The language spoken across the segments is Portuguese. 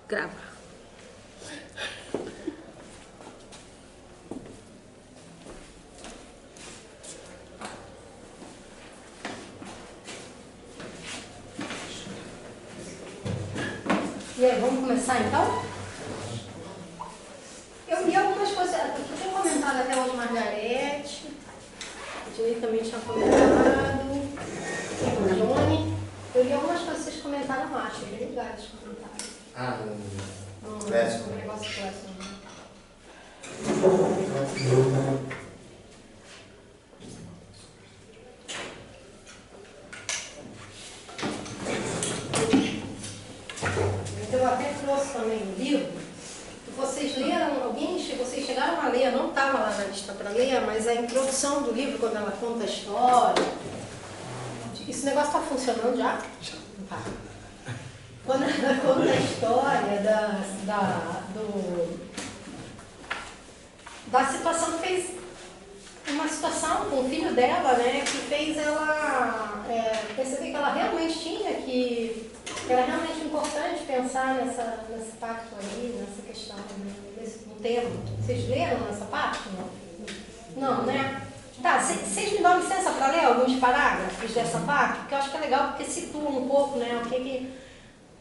Grava. E aí, vamos começar então? Eu li algumas coisas, eu tinha comentado até hoje Margarete, o Juí também tinha comentado, o Johnny. Eu li algumas coisas que vocês comentaram, acho, bem legais os comentários. Ah, Um Clécio. negócio Clécio, né? Eu até trouxe também um livro que vocês leram, vocês chegaram a ler, não estava lá na lista para ler, mas a introdução do livro, quando ela conta a história. Esse negócio está funcionando já? Tá. Quando ela conta a história da situação que fez uma situação com o filho dela, né, que fez ela perceber que ela realmente tinha que era realmente importante pensar nesse pacto aí, nessa questão, no tema. Vocês leram nessa parte? Não? Não, né? Tá, vocês me dão licença para ler alguns parágrafos dessa parte? Porque eu acho que é legal, porque situa um pouco, né, o que...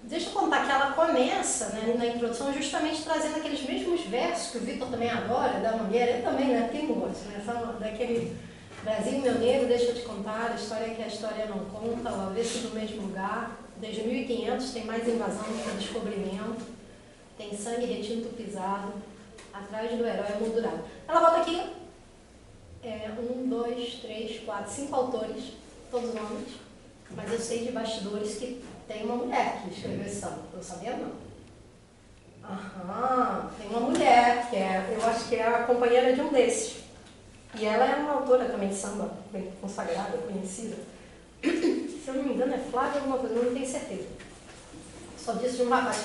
Deixa eu contar que ela começa, né, na introdução justamente trazendo aqueles mesmos versos que o Vitor também adora, da Mangueira, ele também, né, tem gosto, né, daquele Brasil, meu negro, deixa eu te contar, a história que a história não conta, o avesso do mesmo lugar, desde 1500 tem mais invasão do que descobrimento, tem sangue retinto pisado, atrás do herói emoldurado. Ela bota aqui 1, 2, 3, 4, 5 autores, todos homens, mas eu sei de bastidores que tem uma mulher que escreveu esse samba, eu sabia não. Aham, tem uma mulher, que eu acho que é a companheira de um desses. E ela é uma autora também de samba, bem consagrada, conhecida. Se eu não me engano é Flávia alguma coisa, eu não tenho certeza. Só disse de um rapaz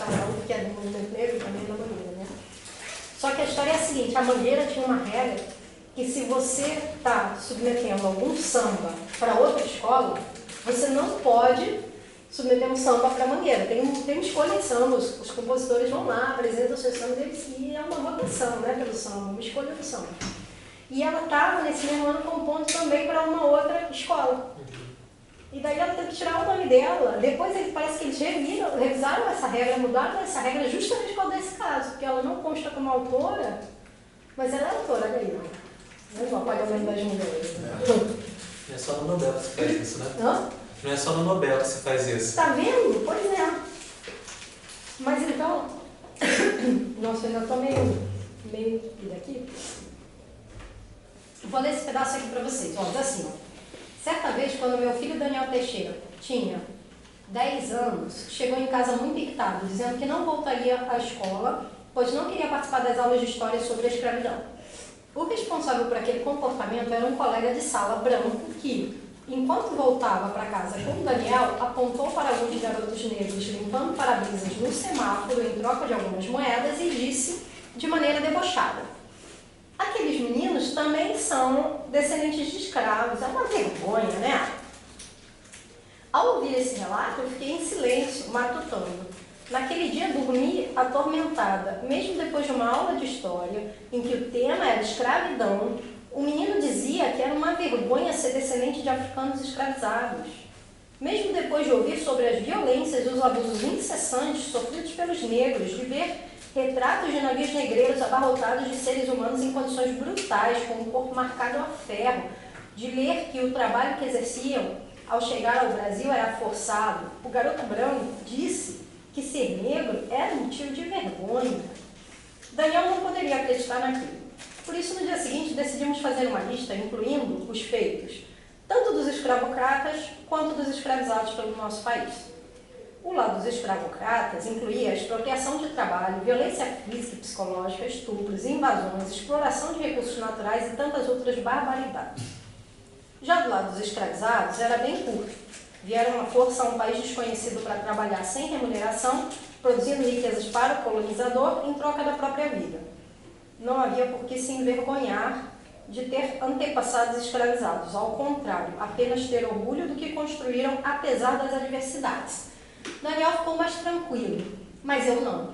que é do movimento negro e também da Mangueira, né? Só que a história é a seguinte, a Mangueira tinha uma regra que se você está submetendo algum samba para outra escola, você não pode submeter um samba para a Mangueira. Tem uma escolha de samba, os compositores vão lá, apresentam os seus sambas e é uma votação, né, pelo samba, uma escolha do samba. E ela estava nesse mesmo ano compondo também para uma outra escola. E daí ela teve que tirar o nome dela. Depois parece que eles revisaram essa regra, mudaram essa regra justamente por causa desse caso, porque ela não consta como autora, mas ela é autora, olha aí. Não apaga o nome das mulheres. Não é só no Nobel que se faz isso, né? Hã? Não é só no Nobel que se faz isso. Tá vendo? Pois é. Mas então... Nossa, eu ainda estou meio daqui. Vou ler esse pedaço aqui para vocês. Ó, diz assim, ó. Certa vez, quando meu filho Daniel Teixeira tinha 10 anos, chegou em casa muito irritado, dizendo que não voltaria à escola, pois não queria participar das aulas de história sobre a escravidão. O responsável por aquele comportamento era um colega de sala branco que, enquanto voltava para casa com o Daniel, apontou para alguns garotos negros limpando para-brisas no semáforo em troca de algumas moedas e disse, de maneira debochada, aqueles meninos também são descendentes de escravos, é uma vergonha, né? Ao ouvir esse relato, eu fiquei em silêncio, matutando. Naquele dia dormi atormentada, mesmo depois de uma aula de história, em que o tema era escravidão, o menino dizia que era uma vergonha ser descendente de africanos escravizados. Mesmo depois de ouvir sobre as violências e os abusos incessantes sofridos pelos negros, de ver retratos de navios negreiros abarrotados de seres humanos em condições brutais, com o corpo marcado a ferro, de ler que o trabalho que exerciam ao chegar ao Brasil era forçado, o garoto branco disse que ser negro era motivo de vergonha. Daniel não poderia acreditar naquilo. Por isso, no dia seguinte, decidimos fazer uma lista, incluindo os feitos, tanto dos escravocratas quanto dos escravizados pelo nosso país. O lado dos escravocratas incluía a expropriação de trabalho, violência física e psicológica, estupros, invasões, exploração de recursos naturais e tantas outras barbaridades. Já do lado dos escravizados, era bem curto. Vieram à força a um país desconhecido para trabalhar sem remuneração, produzindo riquezas para o colonizador em troca da própria vida. Não havia por que se envergonhar de ter antepassados escravizados. Ao contrário, apenas ter orgulho do que construíram apesar das adversidades. Daniel ficou mais tranquilo, mas eu não.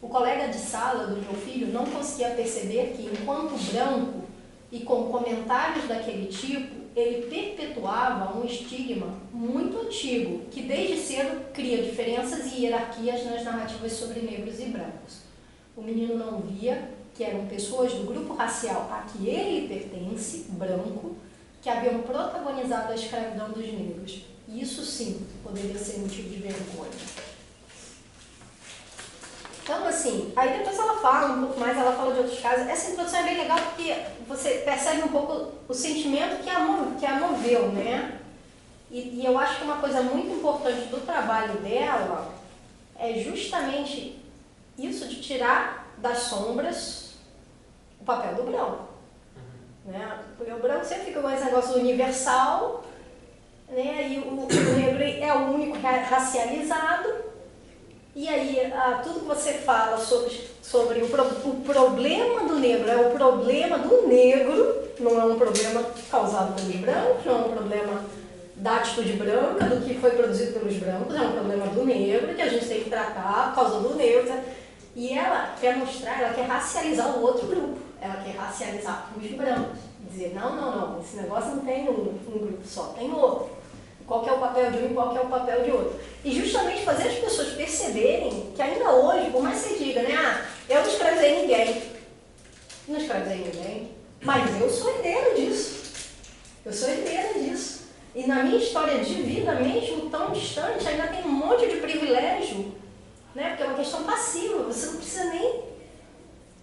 O colega de sala do meu filho não conseguia perceber que, enquanto branco e com comentários daquele tipo, ele perpetuava um estigma muito antigo, que desde cedo cria diferenças e hierarquias nas narrativas sobre negros e brancos. O menino não via que eram pessoas do grupo racial a que ele pertence, branco, que haviam protagonizado a escravidão dos negros. E isso sim poderia ser motivo de vergonha. Então, assim, aí depois ela fala um pouco mais, ela fala de outros casos. Essa introdução é bem legal porque você percebe um pouco o sentimento que a moveu, né? E eu acho que uma coisa muito importante do trabalho dela é justamente isso de tirar das sombras o papel do branco. Né? Porque o branco sempre fica com esse negócio universal, né? E o negro é o único racializado. E aí, tudo que você fala sobre o problema do negro é o problema do negro, não é um problema causado pelos brancos, não é um problema da atitude branca, do que foi produzido pelos brancos, é um problema do negro, que a gente tem que tratar por causa do negro. E ela quer mostrar, ela quer racializar o outro grupo, ela quer racializar os brancos. Dizer, não, esse negócio não tem um grupo só, tem outro. Qual que é o papel de um e qual que é o papel de outro. E justamente fazer as pessoas perceberem que ainda hoje, por mais que você diga, né, eu não escravizei ninguém. Não escravizei ninguém, mas eu sou herdeira disso. Eu sou herdeira disso. E na minha história de vida mesmo, tão distante, ainda tem um monte de privilégio, né, porque é uma questão passiva, você não precisa nem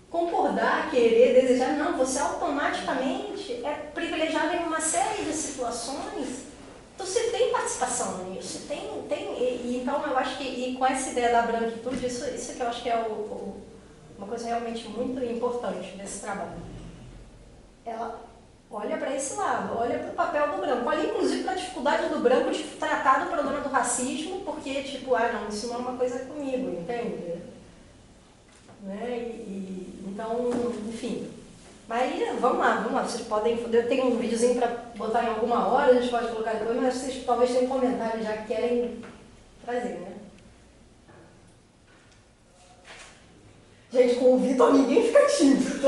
concordar, querer, desejar, não, você automaticamente é privilegiado em uma série de situações. Então você tem participação nisso, então eu acho que, e com essa ideia da branquitude, isso que eu acho que é uma coisa realmente muito importante desse trabalho. Ela olha para esse lado, olha para o papel do branco, olha inclusive para a dificuldade do branco de tratar do problema do racismo, porque tipo, não, isso não é uma coisa comigo, entende? Né? Então, enfim. Mas vamos lá, vocês podem, eu tenho um videozinho para botar em alguma hora, a gente pode colocar depois, mas vocês talvez tenham comentários já que querem trazer, né? Gente, com o Vitor ninguém fica tímido.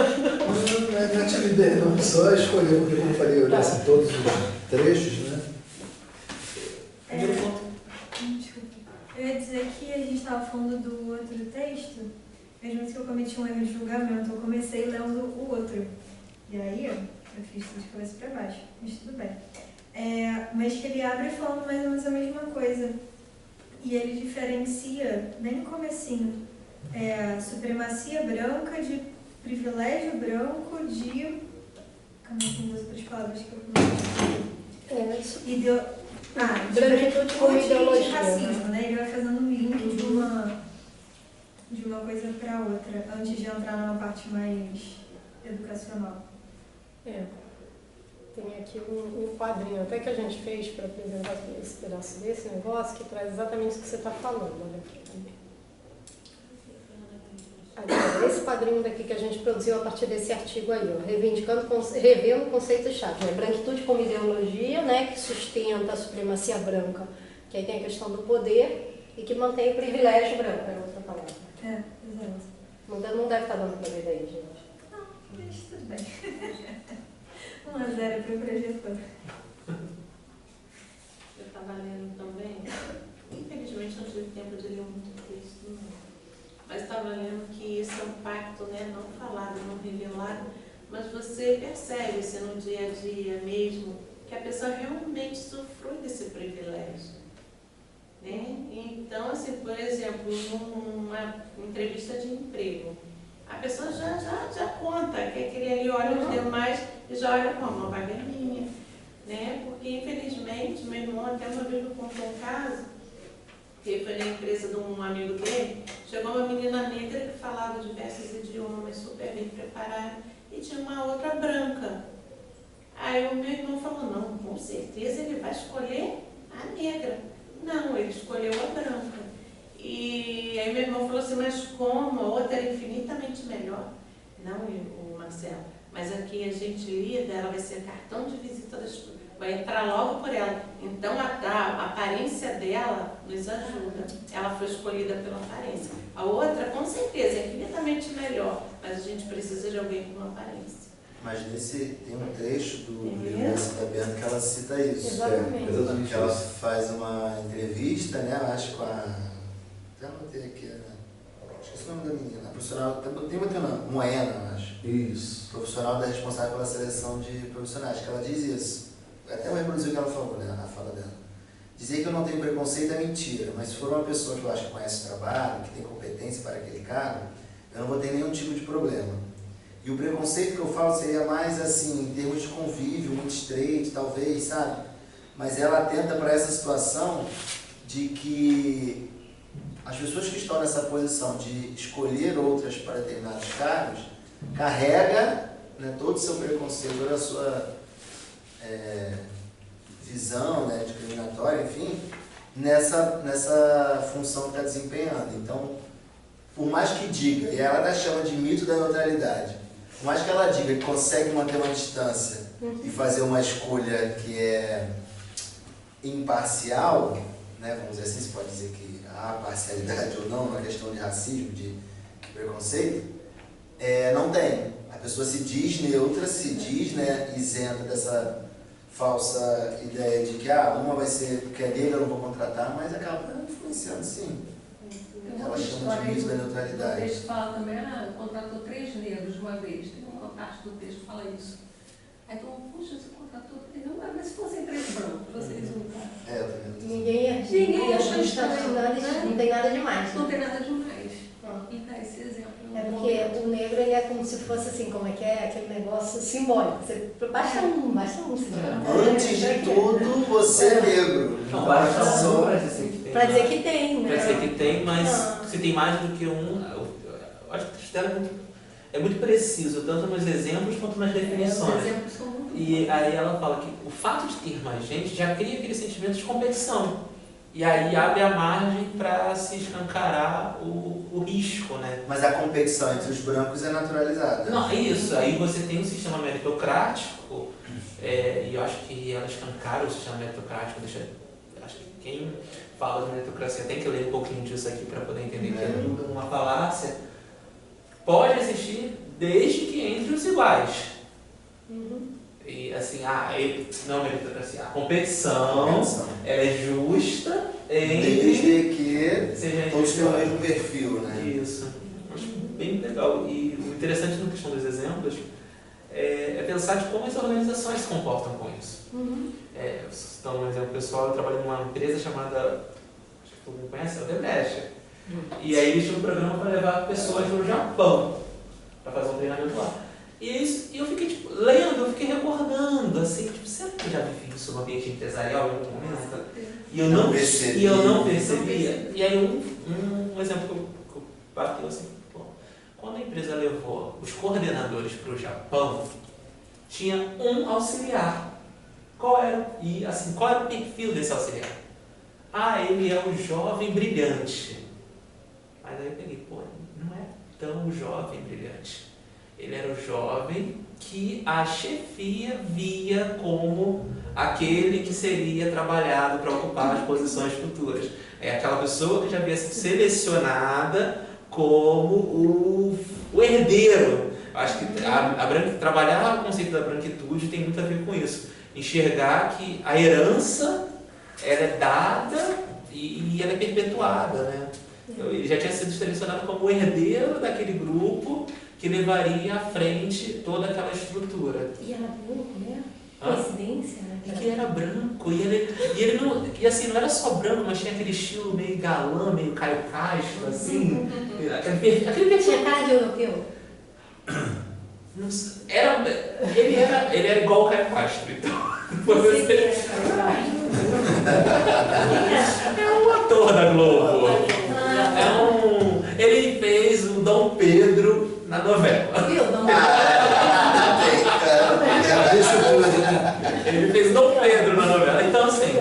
Não é timidez, não, só escolher, porque como eu falei, eu olhasse todos os trechos, né? Desculpa. Eu ia dizer que a gente estava falando do outro texto. Mesmo que eu cometi um erro de julgamento, eu comecei lendo o outro. E aí, eu fiz tudo de cabeça para baixo, mas tudo bem. Mas que ele abre falando mais ou menos a mesma coisa. E ele diferencia, bem no comecinho, supremacia branca de privilégio branco de... Como é que tem duas outras palavras que eu não branquitude como ideologia, de racismo, né? Ele vai fazendo um link de uma coisa para outra, antes de entrar numa parte mais educacional. Tem aqui um quadrinho até que a gente fez para apresentar esse pedaço desse negócio, que traz exatamente isso que você está falando. Olha aqui. Esse quadrinho daqui que a gente produziu a partir desse artigo aí, ó, revendo conceitos-chave, né? Branquitude como ideologia, né, que sustenta a supremacia branca, que aí tem a questão do poder e que mantém o privilégio branco, é outra palavra. Exato. Não deve estar dando para ver daí, gente. Não, mas tudo bem. 1-0 para o projetor. Eu estava lendo também, infelizmente não tive tempo de ler muito texto, não. Mas estava lendo que esse é um pacto, né, não falado, não revelado, mas você percebe se no dia a dia mesmo que a pessoa realmente usufrui desse privilégio. Né? Então, assim, por exemplo, numa entrevista de emprego, a pessoa já conta que aquele ali olha os demais e já olha como uma vaga minha, né? Porque, infelizmente, meu irmão até uma vez me contou um caso, que foi na empresa de um amigo dele, chegou uma menina negra que falava diversos idiomas, super bem preparada, e tinha uma outra branca. Aí o meu irmão falou, não, com certeza ele vai escolher a negra. Não, ele escolheu a branca. E aí meu irmão falou assim, mas como? A outra era infinitamente melhor. Não, o Marcelo, mas aqui a gente lida, ela vai ser cartão de visita vai entrar logo por ela. Então a aparência dela nos ajuda. Ela foi escolhida pela aparência. A outra, com certeza, é infinitamente melhor, mas a gente precisa de alguém com aparência. Mas tem um trecho do livro da Cida Bento que ela cita isso. Exatamente. Que ela faz uma entrevista, né? Acho com a. Até anotei aqui, né? Esqueci o nome da menina. A profissional. Tem outro nome, Moena, eu acho. Isso. Profissional da responsável pela seleção de profissionais, que ela diz isso. Até eu reproduzi o que ela falou, né? Na fala dela. Dizer que eu não tenho preconceito é mentira, mas se for uma pessoa que eu acho que conhece o trabalho, que tem competência para aquele cargo, eu não vou ter nenhum tipo de problema. E o preconceito que eu falo seria mais assim, em termos de convívio, muito estreito, talvez, sabe? Mas ela atenta para essa situação de que as pessoas que estão nessa posição de escolher outras para determinados cargos, carrega, né, todo o seu preconceito, toda a sua visão, né, discriminatória, enfim, nessa função que está desempenhando. Então, por mais que diga, e ela chama de mito da neutralidade, por mais que ela diga que consegue manter uma distância e fazer uma escolha que é imparcial, né, vamos dizer assim, se pode dizer que há parcialidade ou não, uma questão de racismo, de preconceito, não tem. A pessoa se diz neutra, se diz, né, isenta dessa falsa ideia de que uma vai ser, porque é negra, eu não vou contratar, mas acaba influenciando sim. Ela chama de mito da neutralidade. O texto fala também, contratou 3 negros uma vez. Tem uma parte do texto que fala isso. Aí tu, puxa, você contratou 3 negros, mas se fossem 3 brancos, vocês não. Ninguém acha estranho, não tem nada demais. Não tem nada demais. E dá esse exemplo. É porque o negro ele é como se fosse assim, como é que é? Aquele negócio simbólico. Basta um simbólico. Antes de tudo, você é negro. Não basta só para dizer que tem. Pra dizer que tem, né? Pra dizer que tem, mas se tem mais do que um, eu acho que o texto dela é muito preciso, tanto nos exemplos quanto nas definições. Os exemplos são muito E aí ela fala que o fato de ter mais gente já cria aquele sentimento de competição. E aí abre a margem para se escancarar o risco, né? Mas a competição entre os brancos é naturalizada. Não, é isso. Aí você tem um sistema meritocrático, e eu acho que ela escancara o sistema meritocrático. Acho que quem fala de meritocracia tem que ler um pouquinho disso aqui para poder entender que é tudo uma falácia. Pode existir desde que entre os iguais. E assim, não meritocracia, a competição ela é justa desde que todos têm o mesmo perfil, né? Isso. Acho bem legal. E o interessante na questão dos exemplos é pensar de como as organizações se comportam com isso. Então, um exemplo pessoal, eu trabalho numa empresa chamada, acho que todo mundo conhece, a Odebrecht. E aí eles tinham um programa para levar pessoas no Japão para fazer um treinamento lá. E eu fiquei lendo, eu fiquei recordando, assim, será que eu já vivi isso no ambiente empresarial em algum momento? E eu não percebia. E aí um exemplo que eu bateu assim, quando a empresa levou os coordenadores para o Japão, tinha um auxiliar. Qual era o perfil desse auxiliar? Ele é o jovem brilhante. Mas aí eu peguei, não é tão jovem brilhante. Ele era o jovem que a chefia via como aquele que seria trabalhado para ocupar as posições futuras. É aquela pessoa que já havia sido selecionada como o herdeiro. Acho que trabalhar o conceito da branquitude tem muito a ver com isso. Enxergar que a herança ela é dada e ela é perpetuada, né? Ele já tinha sido selecionado como o herdeiro daquele grupo que levaria à frente toda aquela estrutura. E era branco, né? Coincidência, né? E que ele era branco, e ele não, e assim, não era só branco, mas tinha aquele estilo meio galã, meio Caio Castro, assim. Aquele perfil. Tinha cara de europeu? Ele era igual o Caio Castro, então. É um ator da Globo. Ele fez o Dom Pedro na novela. Viu? Ele fez Dom Pedro na novela. Então, assim,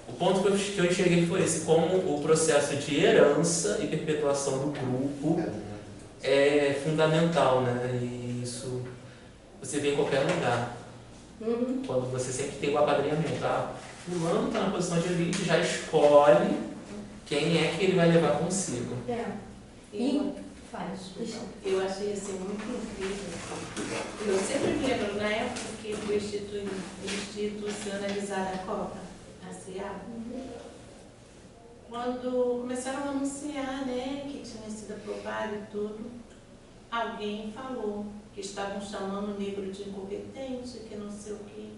o ponto que eu enxerguei foi esse: como o processo de herança e perpetuação do grupo é fundamental, né? E isso você vê em qualquer lugar. Quando você sempre tem o apadrinhamento, tá? Fulano está na posição de elite, já escolhe quem é que ele vai levar consigo. E faz. Eu achei assim muito incrível. Eu sempre me lembro, na época que foi institucionalizada a Copa, a CA, quando começaram a anunciar, né, que tinha sido aprovado e tudo, alguém falou que estavam chamando o negro de incompetente, que não sei o quê.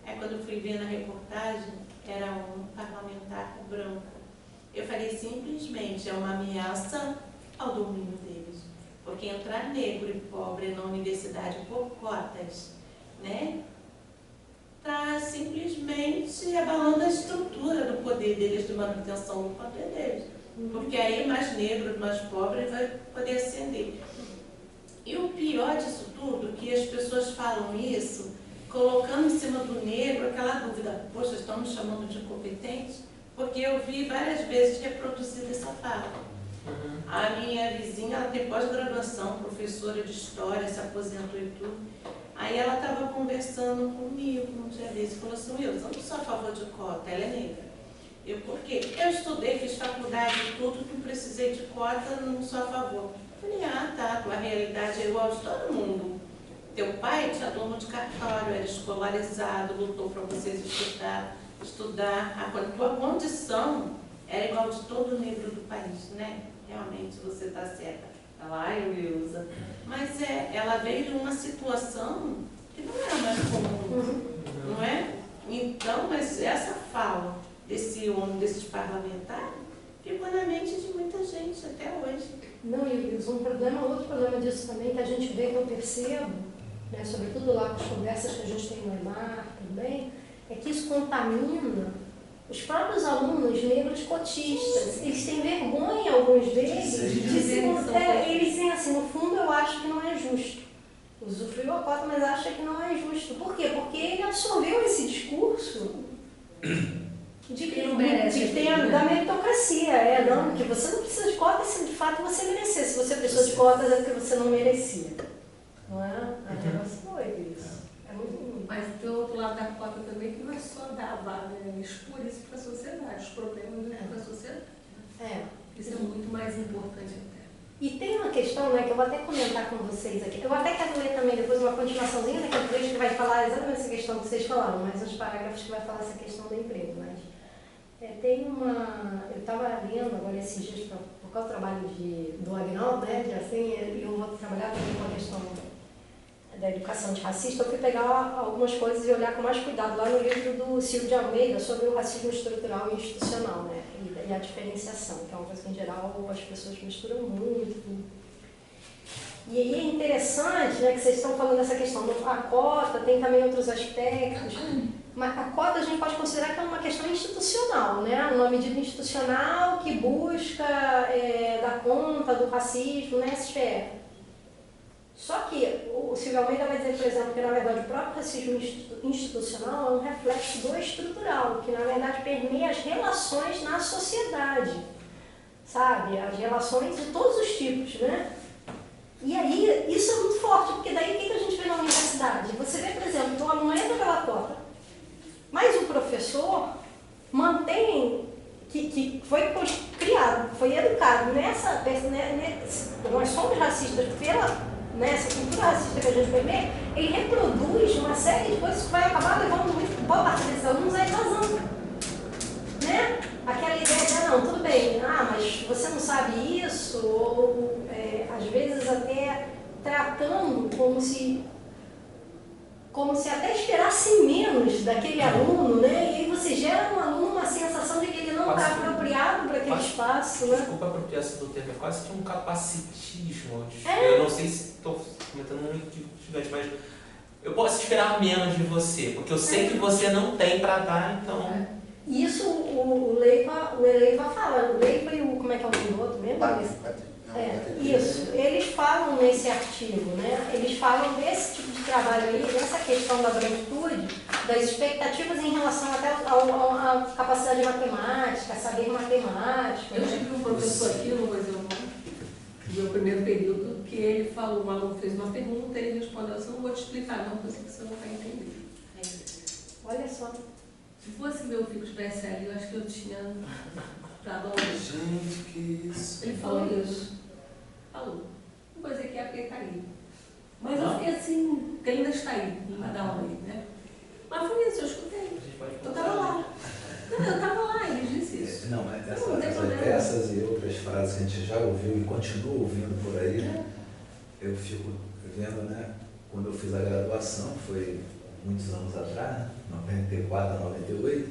Aí quando eu fui ver na reportagem, era um parlamentar branco. Eu falei, simplesmente, é uma ameaça ao domínio deles. Porque entrar negro e pobre na universidade por cotas, né, está simplesmente abalando a estrutura do poder deles, de manutenção do poder deles. Porque aí mais negro, mais pobre vai poder ascender. E o pior disso tudo, que as pessoas falam isso, colocando em cima do negro aquela dúvida, poxa, estão me chamando de incompetente? Porque eu vi várias vezes reproduzida essa fala. A minha vizinha, ela tem pós-graduação, professora de história, se aposentou e tudo. Aí ela estava conversando comigo um dia desse, falou assim, eu não sou a favor de cota, ela é negra. Eu, por quê? Eu estudei, fiz faculdade e tudo, não precisei de cota, não sou a favor. Eu falei, ah tá, tua realidade é igual de todo mundo. Teu pai tinha dono de cartório, era escolarizado, lutou para vocês estudar. A tua condição era igual de todo negro do país, né? Realmente você está certa. Ela, Wilza. Mas ela veio de uma situação que não era mais comum, não é? Então, mas essa fala desse homem, desses parlamentares, ficou na mente de muita gente até hoje. Não, e outro problema disso também, que a gente vê, que eu percebo, né, sobretudo lá com as conversas que a gente tem no EMAR também, é que isso contamina os próprios alunos negros cotistas. Eles têm vergonha, alguns deles, de dizer eles dizem assim, no fundo eu acho que não é justo. Usufruiu a cota, mas acha que não é justo. Por quê? Porque ele absorveu esse discurso da meritocracia. Não, que você não precisa de cota se de fato você merecer. Se você precisou de cotas é porque você não merecia. Não é? A negócio foi isso. É muito ruim. Mas tem outro lado da cota também, que não é só dar a vaga, expor isso para a sociedade, os problemas para a sociedade. Isso é muito mais importante até. E tem uma questão, né, que eu vou até comentar com vocês aqui. Eu até quero ler também depois uma continuaçãozinha daquele trecho que vai falar exatamente essa questão que vocês falaram, mas uns parágrafos que vai falar essa questão do emprego. Mas tem uma... Eu estava lendo agora esses dias, por causa do trabalho do Agnaldo, né, de assim, eu vou trabalhar também com a questão da educação antirracista. Eu fui pegar algumas coisas e olhar com mais cuidado lá no livro do Silvio de Almeida sobre o racismo estrutural e institucional, né, e a diferenciação, que é uma coisa que em geral as pessoas misturam muito. E aí é interessante, né, que vocês estão falando dessa questão da cota, tem também outros aspectos, mas a cota a gente pode considerar que é uma questão institucional, né, uma medida institucional que busca dar conta do racismo nessa esfera. Só que o Silvio Almeida vai dizer, por exemplo, que na verdade o próprio racismo institucional é um reflexo do estrutural, que na verdade permeia as relações na sociedade, sabe? As relações de todos os tipos, né? E aí, isso é muito forte, porque daí o que a gente vê na universidade? Você vê, por exemplo, que o aluno entra pela cota, mas o professor mantém, que foi criado, foi educado nessa nós somos racistas nessa cultura racista que a gente permeia, ele reproduz uma série de coisas que vai acabar levando muito boa parte desses alunos à evasão, né? Aquela ideia de, não, tudo bem, mas você não sabe isso, ou às vezes até tratando como se até esperassem menos daquele aluno, né? E aí você gera no aluno uma sensação de que ele não está apropriado para aquele espaço, né? Desculpa a apropriação do termo, é quase que um capacitismo. Eu não sei se estou comentando muito gigante, mas eu posso esperar menos de você, porque eu sei que você não tem para dar, então... Isso o Leiva fala, o Leiva e como é que é o nome do outro mesmo? Isso, eles falam nesse artigo, né? Eles falam desse tipo de trabalho aí, dessa questão da branquitude, das expectativas em relação até à capacidade matemática, saber matemática. Eu tive um professor aqui, não vou dizer o nome, no meu primeiro período, que ele falou, o aluno fez uma pergunta e ele respondeu assim, não vou te explicar não, porque você não vai entender. Olha só. Se fosse meu filho que estivesse ali, eu acho que eu tinha dado aula. Gente, que isso. Ele falou isso. Falou. Uma coisa que é porque ele está aí. Mas eu fiquei assim, porque ele ainda está aí, para dar aula aí, né? Mas foi isso, eu escutei. Eu estava lá. Não, eu estava lá, ele disse isso. Não, mas Não tem problema. essas e outras frases que a gente já ouviu e continua ouvindo por aí, né? Eu fico vendo, né? Quando eu fiz a graduação, foi muitos anos atrás, né? 94 a 98,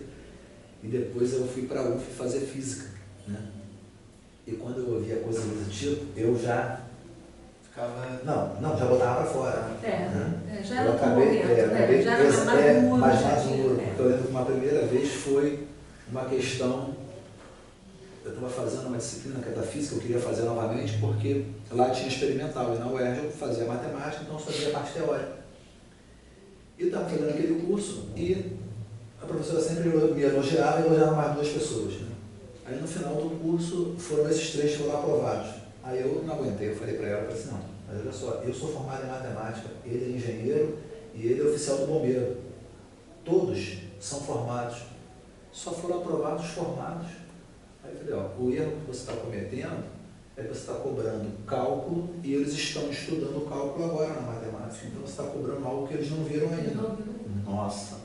e depois eu fui para a UF fazer física, né? E quando eu ouvia coisa desse tipo, eu já Ficava... Não, já botava para fora. É, já era Eu outro acabei, momento, né? Já era mais já maduro, tinha, porque eu lembro que uma primeira vez foi uma questão, eu estava fazendo uma disciplina que era física, eu queria fazer novamente, porque lá tinha experimental, e na UERJ eu fazia matemática, então eu só fazia a parte teórica. E estava fazendo aquele curso, e a professora sempre me elogiava e elogiava mais 2 pessoas, né? Aí no final do curso foram esses 3 que foram aprovados. Aí eu não aguentei, eu falei para ela, assim, não, mas olha só, eu sou formado em matemática, ele é engenheiro e ele é oficial do bombeiro. Todos são formados, só foram aprovados formados. Aí eu falei, ó, o erro que você está cometendo é que você está cobrando cálculo e eles estão estudando cálculo agora na matemática, então você está cobrando algo que eles não viram ainda. Nossa,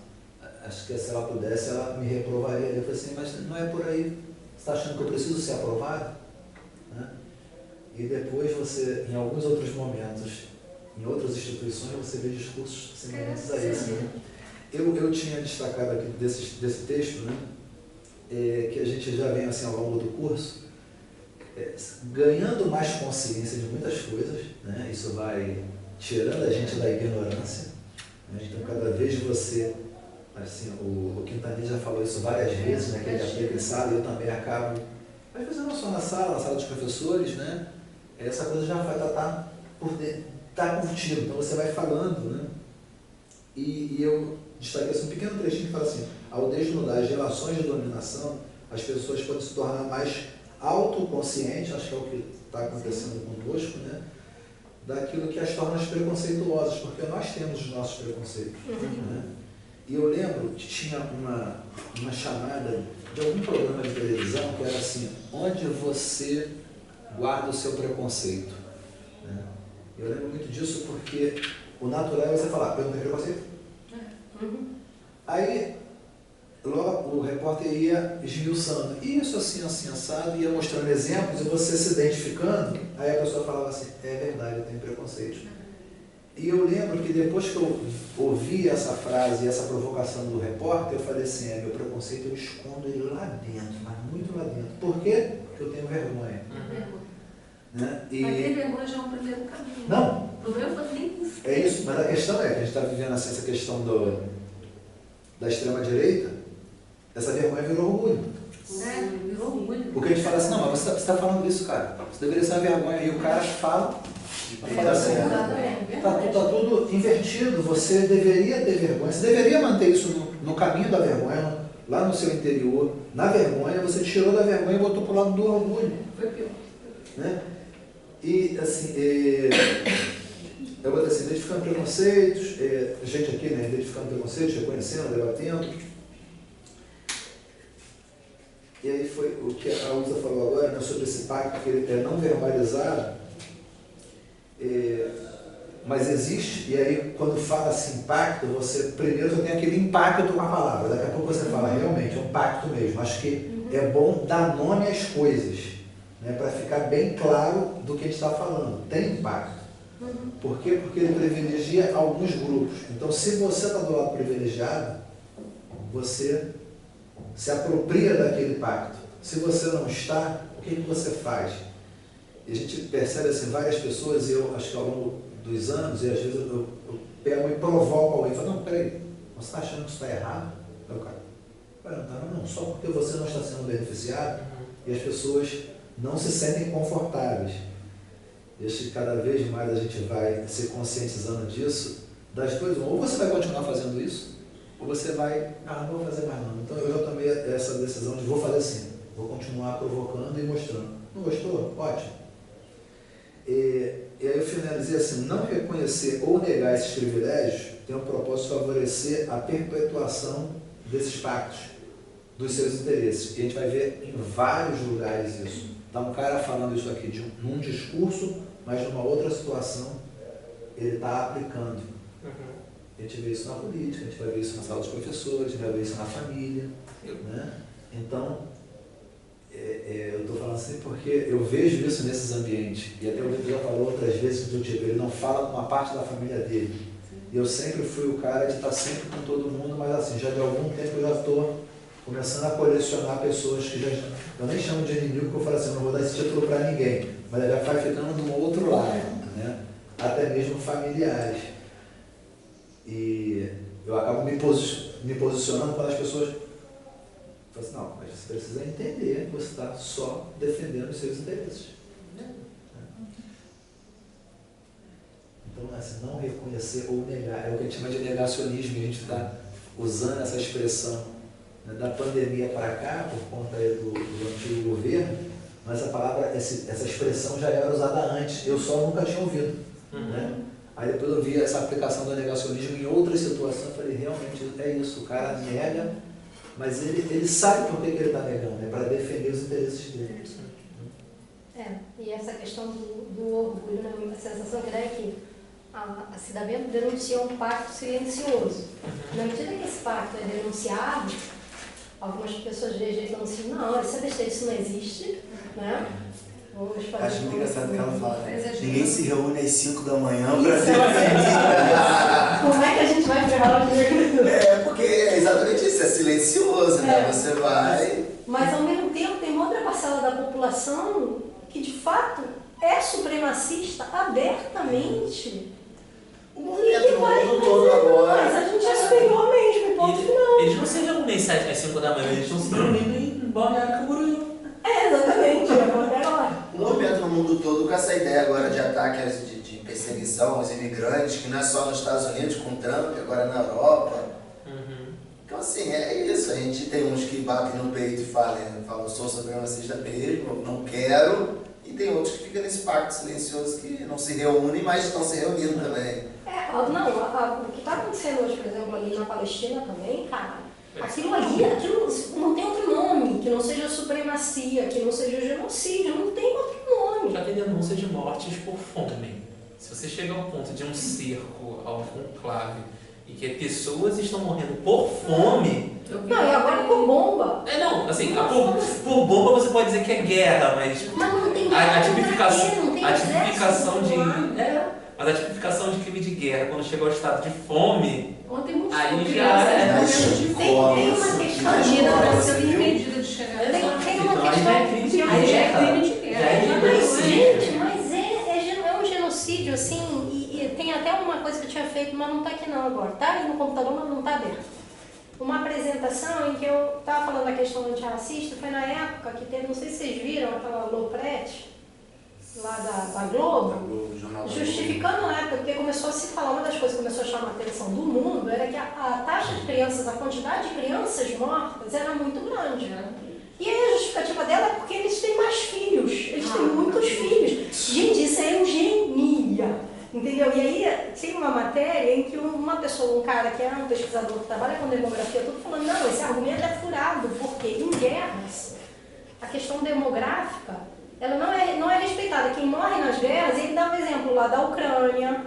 acho que se ela pudesse, ela me reprovaria. Eu falei assim, mas não é por aí, você está achando que eu preciso ser aprovado? Né? E depois você, em alguns outros momentos, em outras instituições, você vê discursos semelhantes a esse. Né? Eu tinha destacado aqui desse texto, né, que a gente já vem assim ao longo do curso, ganhando mais consciência de muitas coisas, né? Isso vai tirando a gente da ignorância, né? Então cada vez você, assim, o Quintanilha já falou isso várias vezes, né? Que ele aplica em sala, e eu também acabo, às vezes não só na sala dos professores, né? Essa coisa já vai estar por dentro, está contigo, então você vai falando, né? E eu destaquei assim, um pequeno trechinho que fala assim, ao desnudar as relações de dominação, as pessoas podem se tornar mais autoconscientes, acho que é o que está acontecendo conosco, né? Daquilo que as torna preconceituosas, porque nós temos os nossos preconceitos. Né? E eu lembro que tinha uma chamada de algum programa de televisão que era assim, onde você guarda o seu preconceito. Né? Eu lembro muito disso porque o natural é você falar, eu não tenho preconceito. Aí, logo o repórter ia esmiuçando, isso assim, assim, assado, ia mostrando exemplos e você se identificando, aí a pessoa falava assim, é verdade, eu tenho preconceito. E eu lembro que depois que eu ouvi essa frase e essa provocação do repórter, eu falei assim, meu preconceito eu escondo ele lá dentro, mas muito lá dentro. Por quê? Porque eu tenho vergonha. Né? E... Mas ter vergonha já é um primeiro caminho. Não. O problema foi nem isso. É isso, mas a questão é que a gente está vivendo assim, essa questão da extrema-direita, essa vergonha virou orgulho. Virou orgulho. Porque a gente fala assim, não, mas você está falando isso, cara. Você deveria ser uma vergonha. E o cara fala, assim, tá tudo invertido. Você deveria ter vergonha. Você deveria manter isso no caminho da vergonha, lá no seu interior. Na vergonha, você tirou da vergonha e botou para o lado do orgulho. Foi pior. Né? E, assim, eu vou dizer assim, identificando preconceitos, gente aqui, né, identificando preconceitos, reconhecendo, debatendo. E aí foi o que a Usa falou agora, né, sobre esse pacto, que ele é não verbalizado, mas existe, e aí quando fala assim pacto, você primeiro tem aquele impacto com a palavra, daqui a pouco você fala, realmente, é um pacto mesmo. Acho que é bom dar nome às coisas, né, para ficar bem claro do que a gente está falando. Tem impacto. Por quê? Porque ele privilegia alguns grupos. Então, se você está do lado privilegiado, você se apropria daquele pacto. Se você não está, o que você faz? E a gente percebe assim, várias pessoas, e eu acho que ao longo dos anos, e às vezes eu pego e provoco alguém e falo, não, peraí, você está achando que isso está errado? Aí o cara, não, só porque você não está sendo beneficiado e as pessoas não se sentem confortáveis. E acho que cada vez mais a gente vai se conscientizando disso, das duas, ou você vai continuar fazendo isso, ou você vai, não vou fazer mais não. Então eu já tomei essa decisão de vou fazer assim, vou continuar provocando e mostrando. Não gostou? Ótimo. E aí eu vai dizer assim, não reconhecer ou negar esses privilégios tem o propósito de favorecer a perpetuação desses pactos, dos seus interesses. E a gente vai ver em vários lugares isso. Está um cara falando isso aqui num discurso, mas numa outra situação ele está aplicando. A gente vê isso na política, a gente vai ver isso na sala dos professores, a gente vai ver isso na família. Né? Então, eu estou falando assim porque eu vejo isso nesses ambientes. E até o Vitor já falou outras vezes que ele não fala com uma parte da família dele. E eu sempre fui o cara de estar sempre com todo mundo, mas assim, já de algum tempo eu já estou começando a colecionar pessoas que já... Eu nem chamo de inimigo, porque eu falo assim, eu não vou dar esse título para ninguém. Mas já vai ficando do outro lado, né? Até mesmo familiares. E eu acabo me posicionando quando as pessoas falam assim, não, mas você precisa entender que você está só defendendo os seus interesses. Então, assim, não reconhecer ou negar, é o que a gente chama de negacionismo, e a gente está usando essa expressão, né, da pandemia para cá, por conta do antigo governo, mas a palavra, essa expressão já era usada antes, eu só nunca tinha ouvido. Né? Aí depois eu vi essa aplicação do negacionismo em outras situações, eu falei, realmente é isso, o cara nega, mas ele sabe por que ele está negando, é para defender os interesses dele. E essa questão do orgulho, né? A sensação que dá é que a Cidadania denunciou um pacto silencioso. Na medida que esse pacto é denunciado, algumas pessoas rejeitam assim, não, isso é besteira, isso não existe, né? Vamos fazer. Acho muito engraçado que ela fala, né? ninguém se reúne às 5 da manhã para Isso, como é que a gente vai ferrar o agricultura? porque é exatamente isso, é silencioso, né? Você vai... Mas ao mesmo tempo tem uma outra parcela da população que de fato é supremacista abertamente. O movimento no mundo todo agora. Mas a gente é superior mesmo, ponto final. Eles não se reúnem às 5 da manhã, eles estão se reunindo em Balneário Camboriú. Exatamente, agora. O movimento no mundo todo com essa ideia agora de ataque, de perseguição aos imigrantes, que não é só nos Estados Unidos com Trump, agora na Europa. Então assim, é isso, a gente tem uns que batem no peito e falam sou supremacista mesmo, não quero, e tem outros que ficam nesse pacto silencioso que não se reúnem, mas estão se reunindo também. O que está acontecendo hoje, por exemplo, ali na Palestina também, cara, aquilo não tem outro nome, que não seja supremacia, que não seja genocídio, não tem outro nome. Já tem denúncia de mortes por fome. Se você chega ao ponto de um cerco, a um conclave, e que pessoas estão morrendo por fome... Não, e agora por bomba. Não, assim, por bomba você pode dizer que é guerra, mas não tem a tipificação de... Mas a tipificação de crime de guerra, quando chega ao estado de fome, ontem aí já é... Tem uma questão de impedida de chegar. Tem uma Então, questão... aí é crime de guerra. Aí já é crime de guerra. Mas é um genocídio, assim, e tem até uma coisa que eu tinha feito, mas não está aqui não agora. Está aí no computador, mas não está aberto. Uma apresentação em que eu estava falando da questão antirracista, foi na época que teve, não sei se vocês viram, aquela Loprete, lá da Globo, justificando na época, porque começou a se falar, uma das coisas que começou a chamar a atenção do mundo era que a taxa de crianças, a quantidade de crianças mortas era muito grande. E aí a justificativa dela é porque eles têm mais filhos, eles têm muitos filhos. Gente, isso é eugenia, entendeu? E aí tem uma matéria em que uma pessoa, um cara que é um pesquisador que trabalha com demografia, tudo falando, não, esse argumento é furado, porque em guerras, a questão demográfica, ela não é respeitada. Quem morre nas guerras, ele dá um exemplo lá da Ucrânia,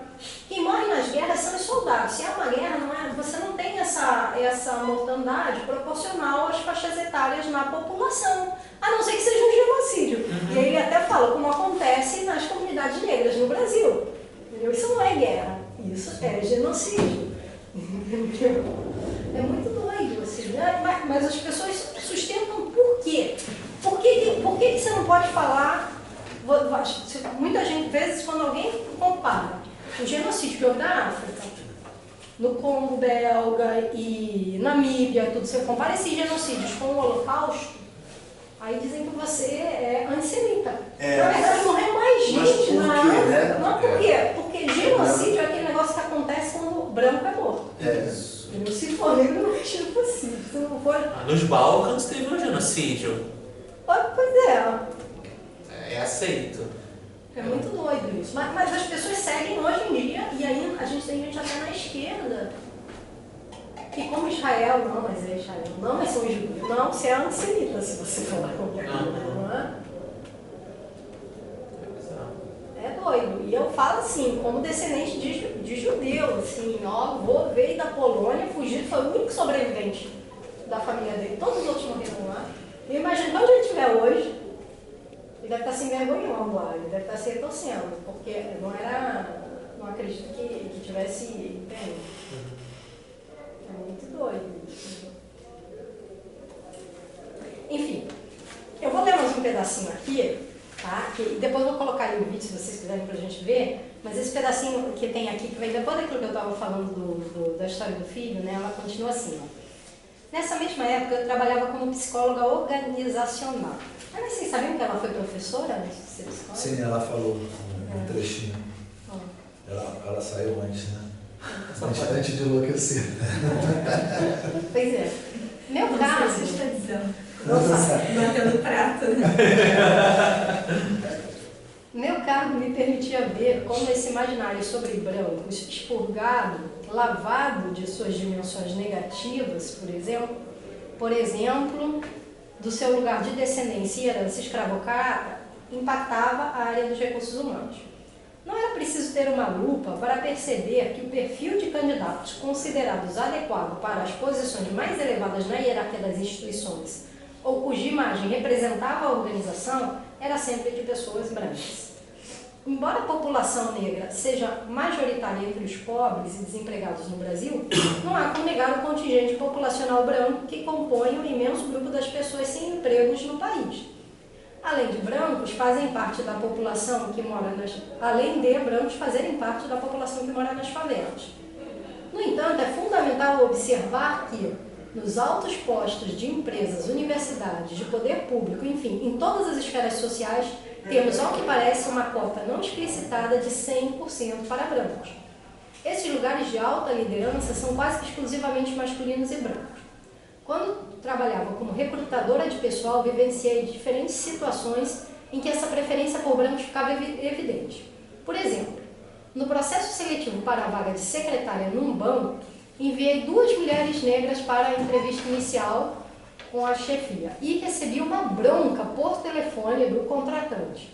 quem morre nas guerras são os soldados. Se é uma guerra, você não tem essa mortandade proporcional às faixas etárias na população, a não ser que seja um genocídio. E aí ele até fala como acontece nas comunidades negras no Brasil. Entendeu? Isso não é guerra, isso é genocídio. Entendeu? É muito doido, assim, né? Mas as pessoas sustentam por quê? Por que você não pode falar? Muita gente, vezes, quando alguém compara o genocídio que houve na África, no Congo belga e Namíbia, tudo, você compara esses genocídios com o Holocausto, aí dizem que você é antissemita. Na verdade, morreu mais gente na África. Né? Não, por quê? Porque genocídio é aquele negócio que acontece quando o branco é morto. Se for negro, não é genocídio. Se não for... Nos Balcãs teve um genocídio. Pois é. É aceito. É muito doido doido isso. Mas as pessoas seguem hoje em dia, e aí a gente tem gente até na esquerda, que como Israel, não, mas é Israel, não, mas são judeus. Não, você é antissemita se você falar qualquer coisa, não é? É doido. E eu falo assim, como descendente de judeu, assim, ó, o vô veio da Polônia, fugiu, foi o único sobrevivente da família dele. Todos os outros morreram lá. Eu imagino onde ele estiver hoje, ele deve estar se envergonhando lá, ele deve estar se retorcendo, porque não acredito que tivesse, entende? É muito doido. Enfim, eu vou ler mais um pedacinho aqui, tá? Que depois eu vou colocar aí o vídeo, se vocês quiserem, pra gente ver. Mas esse pedacinho que tem aqui, que vem depois daquilo que eu estava falando da história do filho, né? Ela continua assim, ó. Nessa mesma época, eu trabalhava como psicóloga organizacional. Mas vocês sabiam que ela foi professora antes de ser psicóloga? Sim, ela falou um trechinho. Ela saiu antes, né? Antes de enlouquecer. Pois é. Meu caso... Você está dizendo. Nossa, batendo prato, né? Meu cargo me permitia ver como esse imaginário sobre brancos, expurgado, lavado de suas dimensões negativas, por exemplo, do seu lugar de descendência e herança escravocrata, impactava a área dos recursos humanos. Não era preciso ter uma lupa para perceber que o perfil de candidatos considerados adequado para as posições mais elevadas na hierarquia das instituições, ou cuja imagem representava a organização, era sempre de pessoas brancas. Embora a população negra seja majoritária entre os pobres e desempregados no Brasil, não há como negar o contingente populacional branco que compõe o imenso grupo das pessoas sem empregos no país. Além de brancos, fazem parte da população que mora fazerem parte da população que mora nas favelas. No entanto, é fundamental observar que, nos altos postos de empresas, universidades, de poder público, enfim, em todas as esferas sociais, temos, ao que parece, uma cota não explicitada de 100% para brancos. Esses lugares de alta liderança são quase que exclusivamente masculinos e brancos. Quando trabalhava como recrutadora de pessoal, vivenciei diferentes situações em que essa preferência por brancos ficava evidente. Por exemplo, no processo seletivo para a vaga de secretária num banco, enviei 2 mulheres negras para a entrevista inicial com a chefia e recebi uma bronca por telefone do contratante.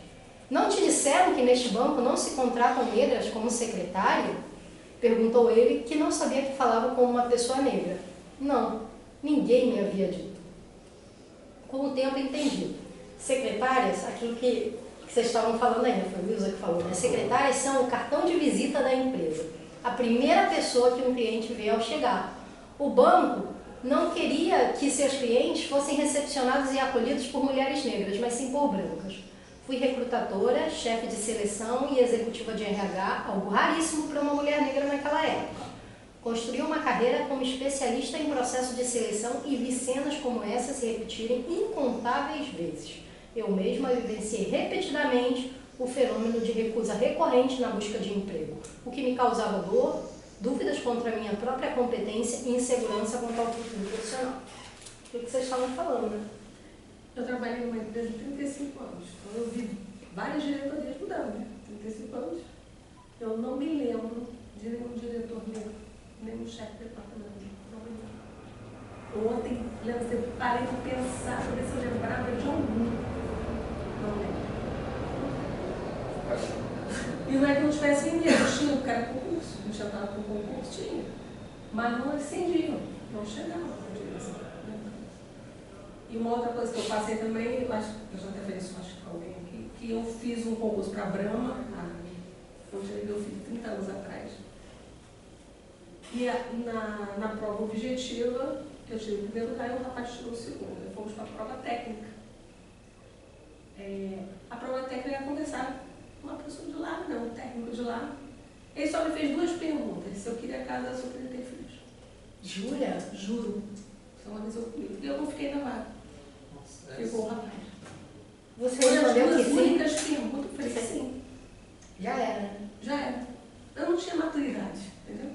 Não te disseram que neste banco não se contratam negras como secretária? Perguntou ele, que não sabia que falava com uma pessoa negra. Não, ninguém me havia dito. Com o tempo entendi. Secretárias, aquilo que vocês estavam falando ainda, foi o Wilson que falou, né? Secretárias são o cartão de visita da empresa. A primeira pessoa que um cliente vê ao chegar. O banco não queria que seus clientes fossem recepcionados e acolhidos por mulheres negras, mas sim por brancas. Fui recrutadora, chefe de seleção e executiva de RH, algo raríssimo para uma mulher negra naquela época. Construí uma carreira como especialista em processo de seleção e vi cenas como essa se repetirem incontáveis vezes. Eu mesma vivenciei repetidamente o fenômeno de recusa recorrente na busca de emprego, o que me causava dor, dúvidas contra a minha própria competência e insegurança quanto ao futuro profissional. O que vocês estavam falando, né? Eu trabalhei numa empresa de 35 anos, então eu vi várias diretorias mudando, né? 35 anos. Eu não me lembro de nenhum diretor negro, nenhum chefe de departamento. Não me lembro. Ontem, eu parei de pensar para ver se eu lembrava de algum. Não lembro. E não é que não tivesse medo, tinha, porque era concurso. A gente já estava com concurso, tinha. Mas não acendiam, não chegavam na direção. E uma outra coisa que eu passei também, eu acho que eu já até falei isso com alguém aqui, que eu fiz um concurso para a Brahma, onde eu fiz 30 anos atrás. E na prova objetiva, eu tirei o primeiro lugar e o rapaz tirou o segundo. Fomos para a prova técnica. A prova técnica ia conversar com uma pessoa de lá, não, um técnico de lá. Ele só me fez 2 perguntas, se eu queria casar, se eu queria ter filhos. Jura? Juro. Só avisou comigo. E eu não fiquei na vaga. Ficou o rapaz. Você Foi as respondeu que 2 sim? únicas perguntas, eu falei sim. Já era. Já era. Eu não tinha maturidade, entendeu?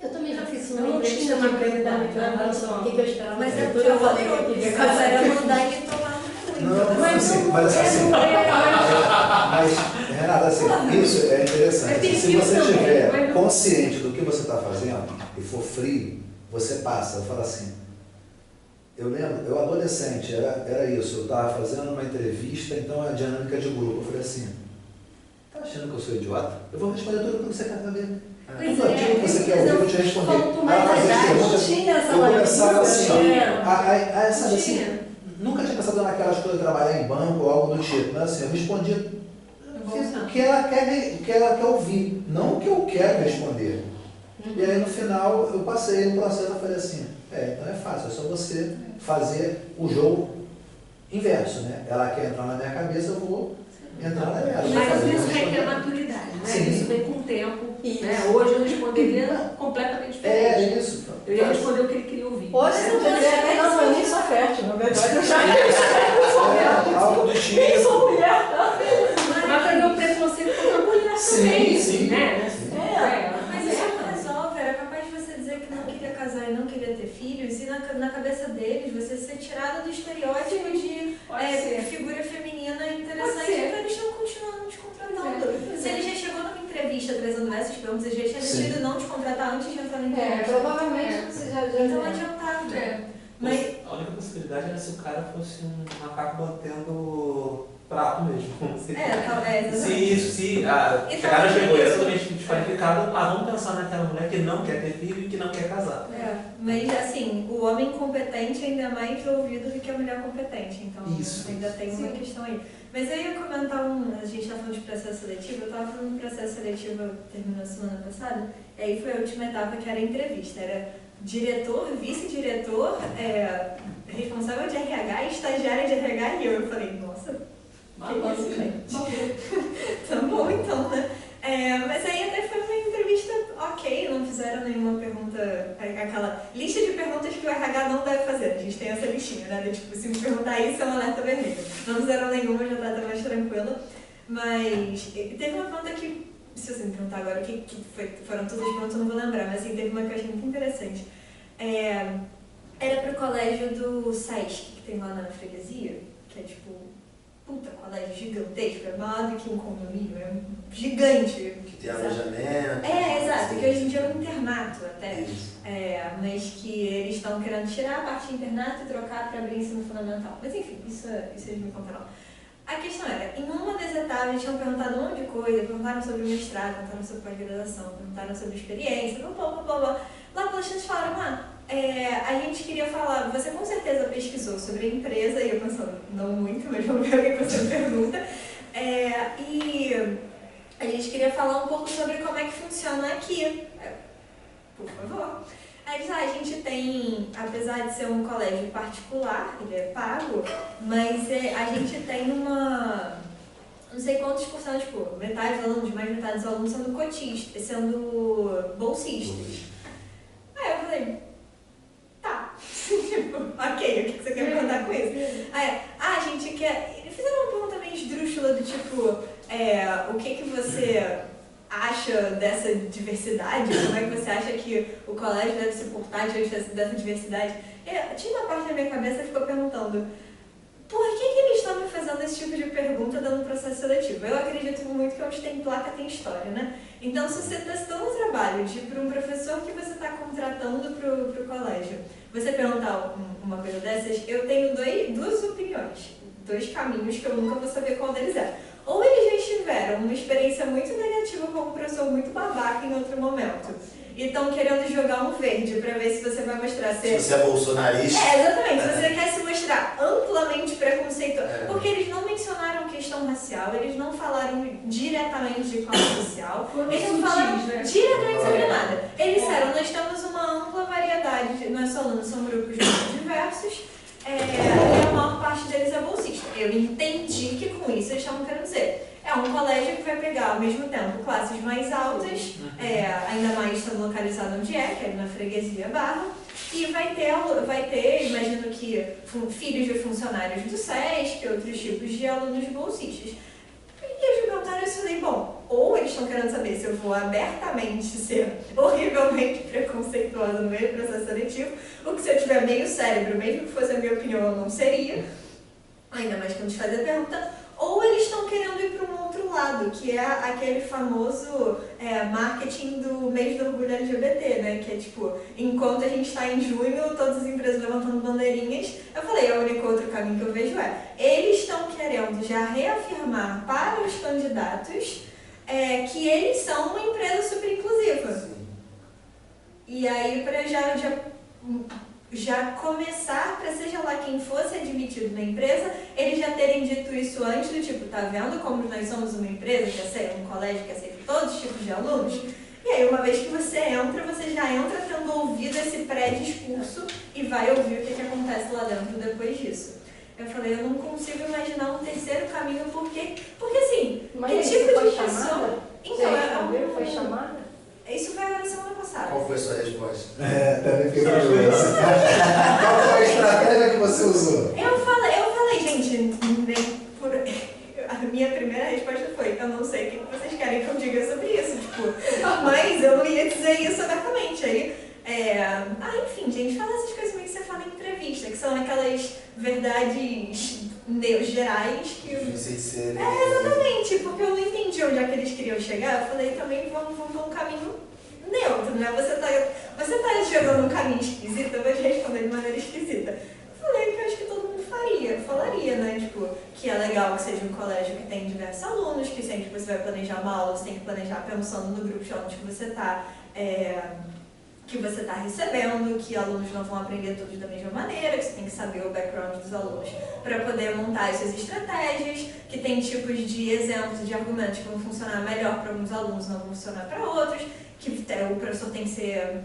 Eu também já fiz Eu uma não entrevista tinha de maturidade, emprego o que eu esperava. Mas no é futuro, porque eu falei que eu queria casar. era mudar e tomar muito. Não, mas assim, Renata, assim, isso é interessante. Mas Se você também, estiver mas não- consciente do que você está fazendo e for frio, você passa, fala assim. Eu lembro, eu adolescente, era isso, eu estava fazendo uma entrevista, então a dinâmica de grupo, eu falei assim, tá achando que eu sou idiota? Eu vou responder tudo o que você quer saber. Tudo aquilo que você quer ouvir, eu vou te responder. Quanto mais Ela fazia as idade, perguntas, tinha essa eu começava assim, tinha. sabe assim, nunca tinha pensado naquelas coisas de trabalhar em banco ou algo do tipo, mas assim, eu respondia o que ela quer ouvir, não o que eu quero responder. E aí no final eu passei no processo e falei assim, então é fácil, é só você fazer o jogo inverso, né? Ela quer entrar na minha cabeça, eu vou entrar na dela. Mas isso requer maturidade, né? Sim. Isso vem com o tempo. Né? Hoje eu responderia completamente diferente. É isso. Eu ia responder o que ele queria ouvir. Hoje você pode dizer, não, eu nem sou fértil, na verdade eu já Algo do Nem tipo. sou mulher, não. Mas foi meu preconceito com a mulher também. Sim. Né? Mas isso não resolve, era capaz de você dizer que não queria casar e não queria ter filhos, e na cabeça deles você ser tirada do estereótipo de figura feminina interessante, então eles estão continuando te contratando. Se ele já chegou numa entrevista trazendo essas perguntas, ele já tinha decidido não te contratar antes de entrar na entrevista. Provavelmente você já Então não adiantava. Mas A única possibilidade era se o cara fosse um macaco batendo prato mesmo. talvez. Se a cara chegou e é totalmente desqualificada, vamos pensar naquela mulher que não quer ter filho e que não quer casar. Mas assim, o homem incompetente ainda é mais ouvido do que a mulher competente, então Isso. ainda tem uma questão aí. Mas eu ia comentar a gente está falando de processo seletivo, eu estava falando de processo seletivo, terminou semana passada, e aí foi a última etapa que era a entrevista, era diretor, vice-diretor, responsável de RH, estagiária de RH e eu falei, nossa, que isso, gente? Tá bom então, né? Mas aí até foi uma entrevista ok, não fizeram nenhuma pergunta, aquela lista de perguntas que o RH não deve fazer, a gente tem essa listinha, né? De, tipo, se me perguntar isso é um alerta vermelho. Não fizeram nenhuma, já tá mais tranquila, mas teve uma pergunta que, se você me perguntar agora o que foram todas as perguntas, eu não vou lembrar, mas assim, teve uma que eu achei muito interessante. Era pro colégio do SESC, que tem lá na freguesia, que é tipo, colégio gigantesco, é maior do que um condomínio, é gigante. Que tem alojamento. Exato, que hoje em dia é um internato até. Isso. Mas que eles estão querendo tirar a parte de internato e trocar para abrir ensino fundamental. Mas enfim, isso eles me contaram. A questão era, em uma das etapas tinham perguntado um monte de coisa, perguntaram sobre o mestrado, perguntaram sobre pós-graduação, perguntaram sobre experiência, blá blá blá blá. Lá pelas chances falaram, a gente queria falar, você com certeza pesquisou sobre a empresa, e eu pensando, não muito, mas vamos ver o que você pergunta. E a gente queria falar um pouco sobre como é que funciona aqui. Por favor. Aí a gente tem, apesar de ser um colégio particular, ele é pago, mas a gente tem uma, não sei quantos por cento, tipo, metade dos alunos, mais metade dos alunos sendo cotistas, sendo bolsistas. Aí eu falei, tá, tipo, ok, o que você quer perguntar com isso? Aí, a gente quer, eles fizeram uma pergunta meio esdrúxula do tipo, o que você acha dessa diversidade? Como é que você acha que o colégio deve se portar diante dessa diversidade? Tinha uma parte da minha cabeça que ficou perguntando, por que eles estão me fazendo esse tipo de pergunta dando processo seletivo? Eu acredito muito que onde tem placa tem história, né? Então, se você está dando um trabalho para um professor que você está contratando para o colégio, você perguntar uma coisa dessas, eu tenho duas opiniões, dois caminhos que eu nunca vou saber qual deles é. Ou eles já tiveram uma experiência muito negativa com um professor muito babaca em outro momento e estão querendo jogar um verde para ver se você vai mostrar Se você é bolsonarista. Exatamente, se você quer se mostrar amplamente preconceituoso, porque eles não mencionaram questão racial, eles não falaram diretamente de classe social, eles não falaram diretamente sobre nada. Eles disseram, nós temos uma ampla variedade, nossos alunos são grupos muito diversos, e a maior parte deles é bolsista. Eu entendi que com isso eles estavam querendo dizer. É um colégio que vai pegar ao mesmo tempo classes mais altas, ainda mais estando localizado onde que é na freguesia Barra, e vai ter, imagino que filhos de funcionários do SESC, outros tipos de alunos bolsistas. E eles me perguntaram isso e eu falei, bom, ou eles estão querendo saber se eu vou abertamente ser horrivelmente preconceituosa no meio do processo seletivo, ou que se eu tiver meio cérebro, mesmo que fosse a minha opinião, eu não seria, ainda mais quando te fazer a pergunta, ou eles estão querendo ir para um outro lado. lado, que é aquele famoso marketing do mês do orgulho LGBT, né? Que é tipo, enquanto a gente está em junho, todas as empresas levantando bandeirinhas, eu falei, o único outro caminho que eu vejo eles estão querendo já reafirmar para os candidatos que eles são uma empresa super inclusiva. Sim. E aí, para já começar, para seja lá quem fosse admitido na empresa, eles já terem dito isso antes, do tipo, tá vendo como nós somos uma empresa, que aceita, um colégio que aceita todos os tipos de alunos? E aí, uma vez que você entra, você já entra tendo ouvido esse pré-discurso e vai ouvir o que acontece lá dentro depois disso. Eu falei, eu não consigo imaginar um terceiro caminho, porque assim, Mas que tipo foi de pessoa... chamada? Então, foi chamada? Isso foi agora semana passada. Qual foi a sua resposta? Também fiquei curioso. Qual foi a estratégia que você usou? Eu falei, gente, a minha primeira resposta foi, eu não sei o que vocês querem que eu diga sobre isso, tipo, mas eu não ia dizer isso abertamente. Aí, enfim, gente, fala essas coisas meio que você fala em entrevista, que são aquelas verdades gerais que... Difícil de ser. Exatamente, porque eu não entendi onde é que eles queriam chegar, eu falei também, vamos por um caminho neutro, né? Você tá jogando um caminho esquisito, eu vou te responder de maneira esquisita. Falei que eu acho que todo mundo falaria, né? Tipo, que é legal que seja um colégio que tem diversos alunos, que sempre que você vai planejar uma aula, você tem que planejar pensando no grupo de alunos que você está recebendo, que alunos não vão aprender todos da mesma maneira, que você tem que saber o background dos alunos para poder montar as suas estratégias, que tem tipos de exemplos, de argumentos que vão funcionar melhor para alguns alunos, não vão funcionar para outros, que o professor tem que ser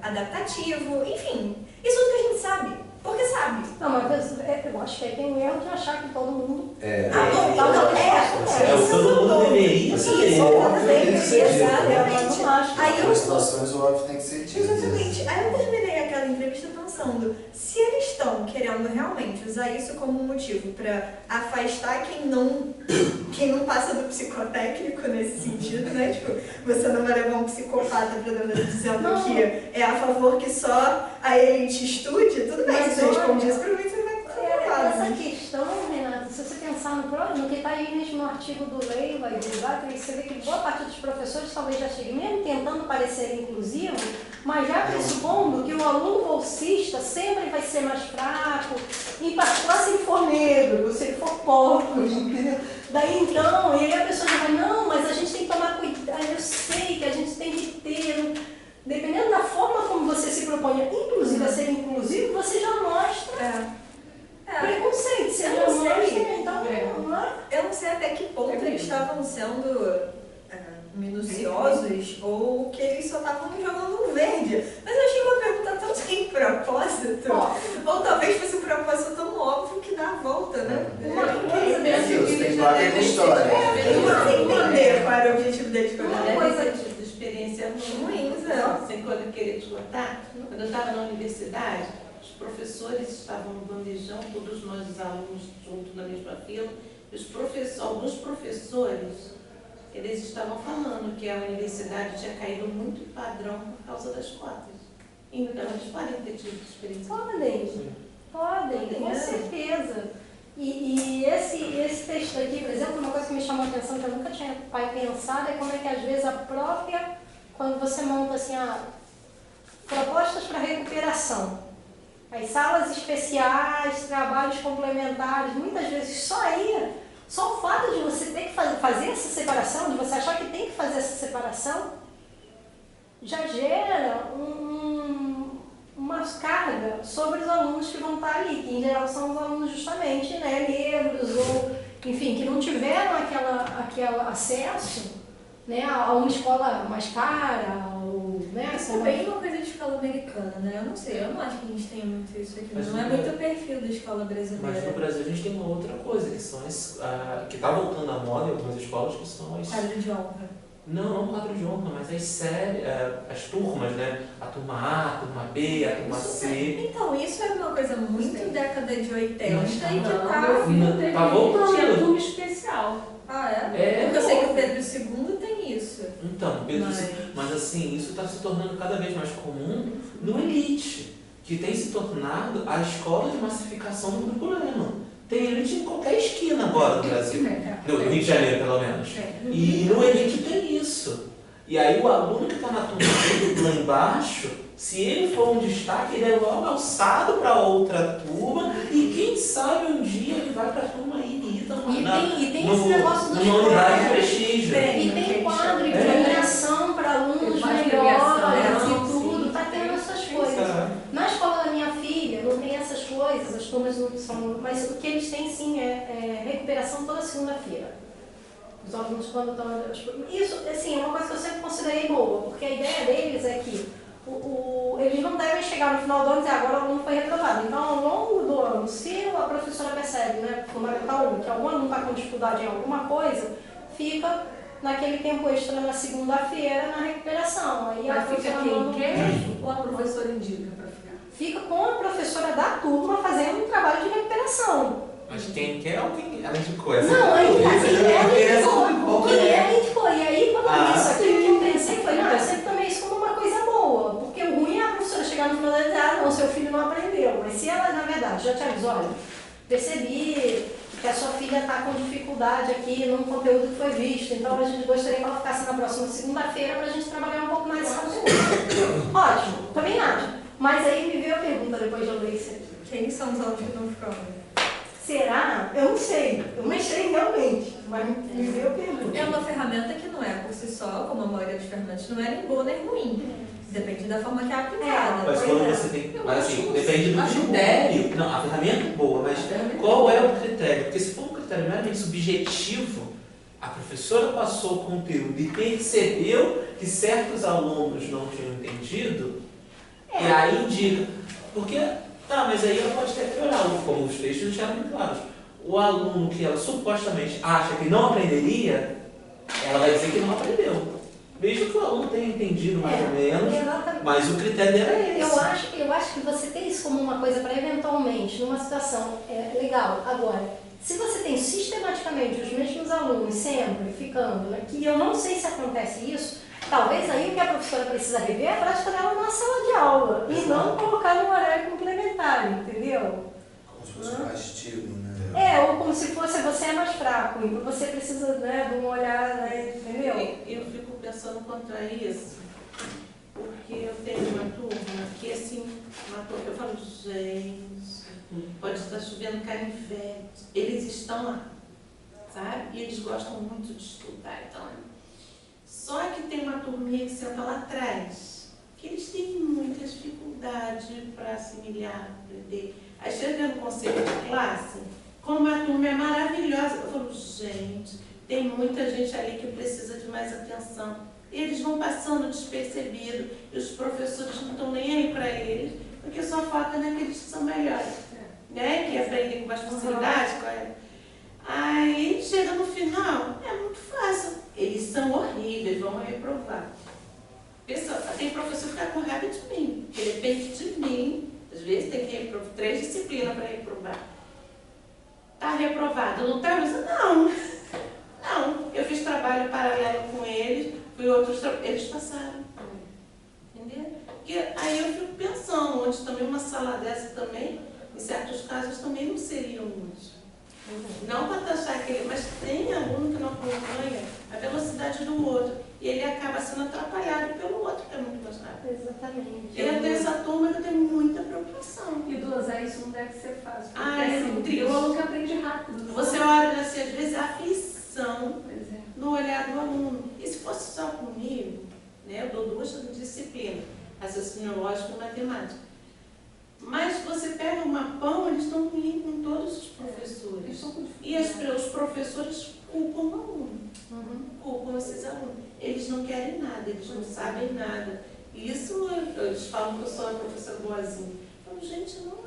adaptativo, enfim, isso tudo que a gente sabe, porque sabe. Não, mas eu acho que aí tem um erro de achar que todo mundo... Todo mundo deveria ser. Exatamente. Em algumas situações o óbvio tem que ser dito. Exatamente. Aí eu terminei aquela entrevista pensando, se eles estão querendo realmente usar isso como motivo para afastar quem não passa do psicotécnico nesse sentido, né? Tipo, você não vai levar um psicopata pra dentro dizendo que é a favor que só a elite estude, tudo bem, se você responde isso, provavelmente você vai ficar preocupado. Essa questão, Renata, se você pensar no que está aí mesmo no artigo do Leila e do Zátrio, você vê que boa parte dos professores talvez já cheguem, mesmo tentando parecer inclusivo, mas já pressupondo que o aluno bolsista sempre vai ser mais fraco, em particular se ele for negro, se ele for pobre, entendeu? Daí então, e aí a pessoa já vai, não, mas a gente tem que tomar cuidado, eu sei que a gente tem que ter, dependendo da forma como você se propõe, inclusive a ser inclusivo, você já mostra preconceito, você já mostra, então, eu não sei até que ponto eles estavam sendo minuciosos ou que eles só estavam jogando um verde. Mas eu achei uma pergunta tão sem propósito. Ou talvez fosse um propósito tão óbvio que dá a volta, né? Uma coisa Deus, tem placa de história. Você entender qual era o objetivo deles com Uma a coisa de experiência ruim, Ruim, sem coisa eu queria te contar. Quando eu estava na universidade, os professores estavam no bandejão, todos nós, os alunos, juntos na mesma fila. Alguns professores, eles estavam falando que a universidade tinha caído muito em padrão por causa das cotas. Então, eles podem ter tido experiência. Podem, com certeza. E esse texto aqui, por exemplo, uma coisa que me chamou a atenção, que eu nunca tinha pensado, é como é que às vezes a própria, quando você monta assim, propostas para recuperação, as salas especiais, trabalhos complementares, muitas vezes só o fato de você ter que fazer essa separação, de você achar que tem que fazer essa separação, já gera uma carga sobre os alunos que vão estar ali, que em geral são os alunos justamente negros ou, enfim, que não tiveram aquele acesso, né, a uma escola mais cara, ou, né, Isso é bem uma coisa de escola americana, né? Eu não sei, eu não acho que a gente tem muito isso aqui. Não é muito o perfil da escola brasileira. Mas no Brasil a gente tem uma outra coisa, que são que está voltando à moda em algumas escolas, que são as... Quadro de honra. Não quadro de honra, mas as séries, as turmas, né? A turma A, a turma B, a turma C. Então, isso era uma coisa muito década de 80 Mas e que tá voltando. Tinha turma especial. Ah, é? Porque eu sei que o Pedro II tem isso. Então, mas assim, isso está se tornando cada vez mais comum no elite, que tem se tornado a escola de massificação do problema. Tem Elite em qualquer esquina agora do Brasil. No Rio de Janeiro, pelo menos. E no Elite tem isso. E aí o aluno que está na turma dele, lá embaixo, se ele for um destaque, ele é logo alçado para outra turma e quem sabe um dia ele vai para a turma Irita E tem esse negócio dos numa unidade de quadros. prestígio. E tem quadro de premiação para alunos melhores e tudo, está tendo essas coisas. Na escola da minha filha não tem essas coisas, as turmas não são. Mas o que eles têm sim é recuperação toda segunda-feira. Os alunos quando estão. Isso assim, é uma coisa que eu sempre considerei boa, porque a ideia deles é que eles não devem chegar no final do ano e dizer agora o aluno foi reprovado. Então, ao longo do ano, se a professora percebe, né, Fundamental 1, que algum aluno está com dificuldade em alguma coisa, fica naquele tempo extra na segunda-feira na recuperação. Aí Mas fica quem quer ou a professora indica para ficar? Fica com a professora da turma fazendo um trabalho de recuperação. Mas quem quer ou quem ela indicou? Essa Não, aí ela é indicou. E aí, quando eu vi isso aqui, o que eu pensei foi, não, eu sempre tomei isso como uma coisa boa. Porque o ruim é a professora chegar no final da dizer, não, seu filho não aprendeu. Mas se ela, na verdade, já te avisou, olha, percebi que a sua filha está com dificuldade aqui num conteúdo que foi visto, então a gente gostaria que ela ficasse na próxima segunda-feira para a gente trabalhar um pouco mais esse conteúdo. Ótimo, também acho. Mas aí me veio a pergunta depois de eu ler isso aqui. Quem são os alunos que estão ficando? Será? Eu não sei realmente, mas me veio a pergunta. É uma ferramenta que não é por si só, como a maioria dos ferramentas, não é nem boa nem ruim. Depende da forma que é aplicada. Mas quando você tem. Mas assim, depende do critério. Não, a ferramenta é boa, mas qual é o critério? Porque se for um critério meramente subjetivo, a professora passou o conteúdo e percebeu que certos alunos não tinham entendido, e aí indica. Porque, tá, mas aí ela pode ter que olhar, como os textos deixaram muito claros. O aluno que ela supostamente acha que não aprenderia, ela vai dizer que não aprendeu. Mesmo que o aluno tenha entendido mais ou menos, exatamente. mas o critério dela é esse. Eu acho que você tem isso como uma coisa para eventualmente, numa situação legal. Agora, se você tem sistematicamente os mesmos alunos sempre ficando, né, que eu não sei se acontece isso, talvez aí o que a professora precisa rever é a prática dela na sala de aula e não colocar no horário complementar, entendeu? Como se fosse um castigo, né? Ou como se fosse você é mais fraco, então você precisa, né, de um olhar, né, entendeu? Eu fico pensando contra isso, porque eu tenho uma turma que assim, uma turma que eu falo, gente, pode estar chovendo canivete, eles estão lá, sabe? E eles gostam muito de estudar, então. Só que tem uma turminha que senta lá atrás, que eles têm muita dificuldade para assimilar, aprender. Aí chega no conselho de classe, como a turma é maravilhosa, eu falo, gente, tem muita gente ali que precisa de mais atenção. E eles vão passando despercebido, e os professores não estão nem aí para eles, porque só foca naqueles que são melhores, né? Que aprendem com mais facilidade. Aí chega no final, é muito fácil. Eles são horríveis, vão reprovar. Tem professor que fica com raiva de mim, que depende de mim. Às vezes tem que reprovar 3 disciplinas para reprovar. Está reprovado, não está? Não, eu fiz trabalho paralelo com eles, eles passaram. Entendeu? Porque aí eu fico pensando, onde também uma sala dessa também, em certos casos, também não seria útil. Não para taxar aquele, mas tem aluno que não acompanha a velocidade do outro. E ele acaba sendo atrapalhado pelo outro, que é muito mais rápido. Exatamente. Eu tenho essa turma que eu tenho muita preocupação. E dosar isso não deve ser fácil. É muito triste. O aluno que aprende rápido. Você olha assim, às vezes, a aflição Pois é. no olhar do aluno. E se fosse só comigo, né, eu dou 2 disciplinas, raciocínio lógico e matemática. Mas você pega o mapão, eles estão ruins com todos os professores. E os professores culpam o aluno, culpam esses alunos. Eles não querem nada, eles não sabem nada. E isso, eles falam que eu sou a professora boazinha. Eu falo, gente, não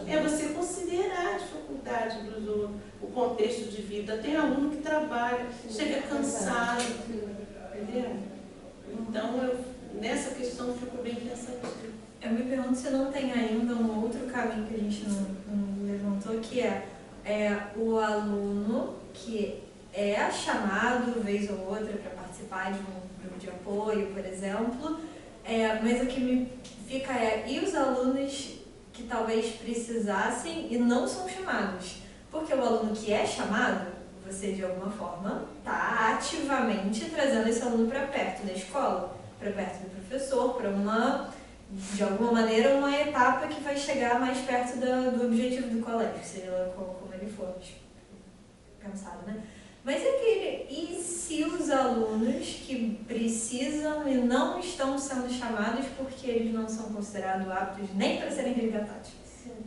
é. É você considerar a dificuldade dos outros, o contexto de vida. Tem aluno que trabalha, chega cansado, entendeu? Então, nessa questão, eu fico bem pensativa. Eu me pergunto se não tem ainda um outro caminho que a gente não levantou, que é o aluno que é chamado vez ou outra para participar de um grupo de apoio, por exemplo, mas o que me fica e os alunos que talvez precisassem e não são chamados, Porque o aluno que é chamado, você de alguma forma está ativamente trazendo esse aluno para perto da escola, para perto do professor, para de alguma maneira, uma etapa que vai chegar mais perto do objetivo do colégio, seja lá como ele for pensado, né? Mas e se os alunos que precisam e não estão sendo chamados porque eles não são considerados aptos nem para serem resgatados?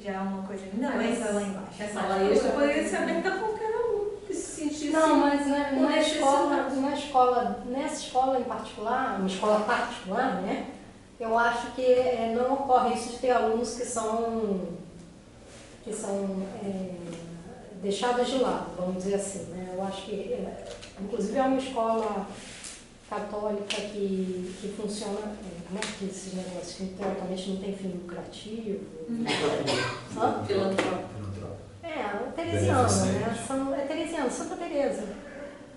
Já é uma coisa ainda mais lá embaixo. Essa sala extra poderia ser aberta a qualquer aluno que se sentisse. Não, mas nessa escola em particular, uma escola particular, né? Eu acho que não ocorre isso de ter alunos que são deixados de lado, vamos dizer assim, né? Eu acho que, inclusive, é uma escola católica que funciona, como é que esses negócios que teoricamente não tem fim lucrativo. Filantrópico. Teresiana, né? É Teresiana, Santa Teresa.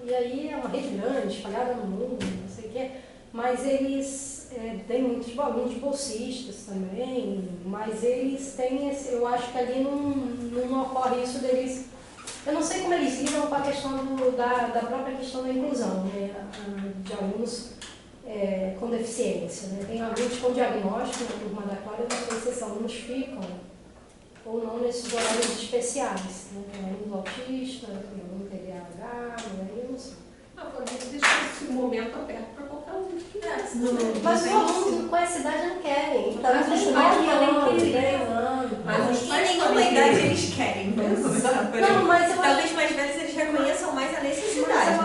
E aí é uma rede grande, espalhada no mundo, não sei o quê, mas eles têm muitos alunos bolsistas também, mas eles têm eu acho que ali não ocorre isso deles. Eu não sei como eles lidam com a questão da própria questão da inclusão, né, de alunos com deficiência. Né? Tem alunos com diagnóstico na turma da Clara, eu não sei se esses alunos ficam ou não nesses horários especiais. Né? Tem alunos autistas, tem aluno TDAH, eu não sei. Deixa esse momento aberto para qualquer aluno que quiser. Mas os alunos com essa idade não querem. Então, Mas os os pais pais querem. 10 anos. Mas os pais nenhuma idade eles querem. Não, mas eu talvez mais velhos eles reconheçam mais a necessidade.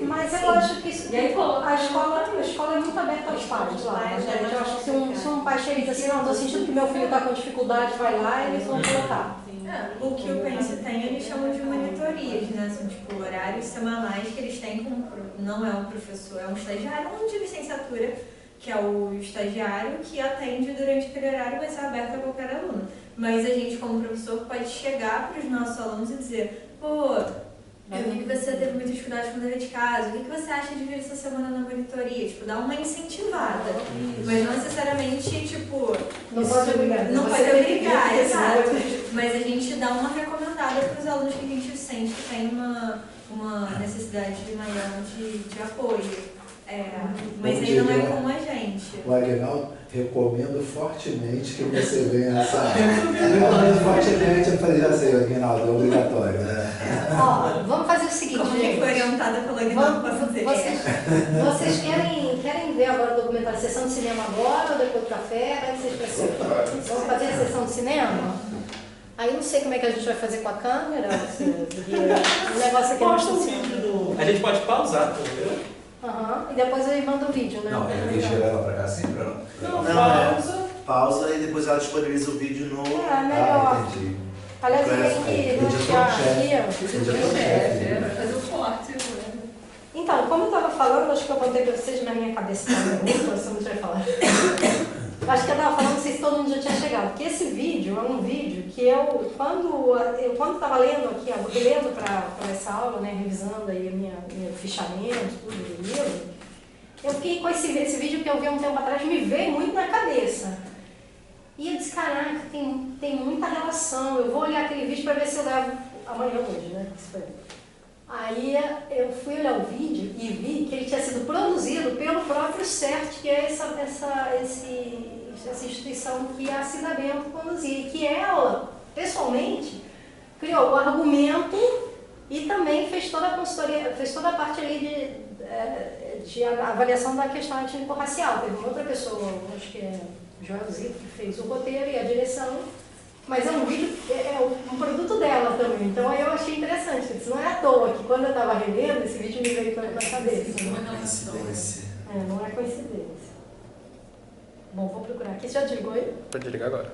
Mas eu acho que isso, a escola é muito aberta aos pais lá. Né? Eu acho que se um pai chega e diz assim, não, estou sentindo que meu filho está com dificuldade, vai lá e eles vão colocar. O que o Pense tem, eles chamam de monitorias, né? São tipo horários semanais que eles têm não é um professor, é um estagiário, um de licenciatura, que é o estagiário que atende durante aquele horário, vai ser aberto a qualquer aluno. Mas a gente, como professor, pode chegar para os nossos alunos e dizer, pô, eu vi que você teve muita dificuldade com o dever de casa, o que você acha de vir essa semana na monitoria? Tipo, dar uma incentivada. Mas não necessariamente, tipo... Não pode obrigar. Não pode obrigar, exato. Mas a gente dá uma recomendada para os alunos que a gente sente que tem uma necessidade maior de apoio. Mas aí não é como a gente. O Aguinaldo, recomendo fortemente que você venha nessa área. Recomendo fortemente, eu falei, já sei, Aguinaldo, é obrigatório. Né? Ó, vamos fazer o seguinte, como gente. Foi orientada pelo Aguinaldo para fazer. Vocês querem ver agora o documentário, sessão de cinema agora ou depois do café? Como é que vocês preferem? Vamos fazer a sessão de cinema? Aí não sei como é que a gente vai fazer com a câmera. O negócio aqui não funciona. A gente pode pausar, entendeu? E depois eu mando o vídeo, né? Não, ele girar ela pra cá sempre ou não? Não, pausa. Pausa e depois ela disponibiliza o vídeo no... Melhor. Entendi. Aliás, eu tenho que deixar aqui, ó. Vai fazer o corte. Então, como eu estava falando, acho que eu contei para vocês na minha cabeça também, você não tinha falado. Acho que eu estava falando, não sei se todo mundo já tinha chegado, porque esse vídeo é um vídeo que quando estava lendo aqui, relendo para essa aula, né, revisando aí meu fichamento, tudo do livro, eu fiquei com esse vídeo que eu vi há um tempo atrás, me veio muito na cabeça. E eu disse, caraca, tem muita relação, eu vou olhar aquele vídeo para ver se eu levo amanhã hoje, né? Aí eu fui olhar o vídeo e vi que ele tinha sido produzido pelo próprio CERT, que é essa instituição que a Cida Bento conduzia, e que ela, pessoalmente, criou o argumento e também fez toda a consultoria, fez toda a parte ali de avaliação da questão étnico-racial. Teve uma outra pessoa, acho que é Joel Zito, que fez o roteiro e a direção. Mas é um vídeo, um produto dela também, então aí eu achei interessante. Isso não é à toa que quando eu estava revendo, esse vídeo me veio na cabeça. Não é coincidência. Não é coincidência. Bom, vou procurar aqui. Você já desligou ele? Pode ligar agora.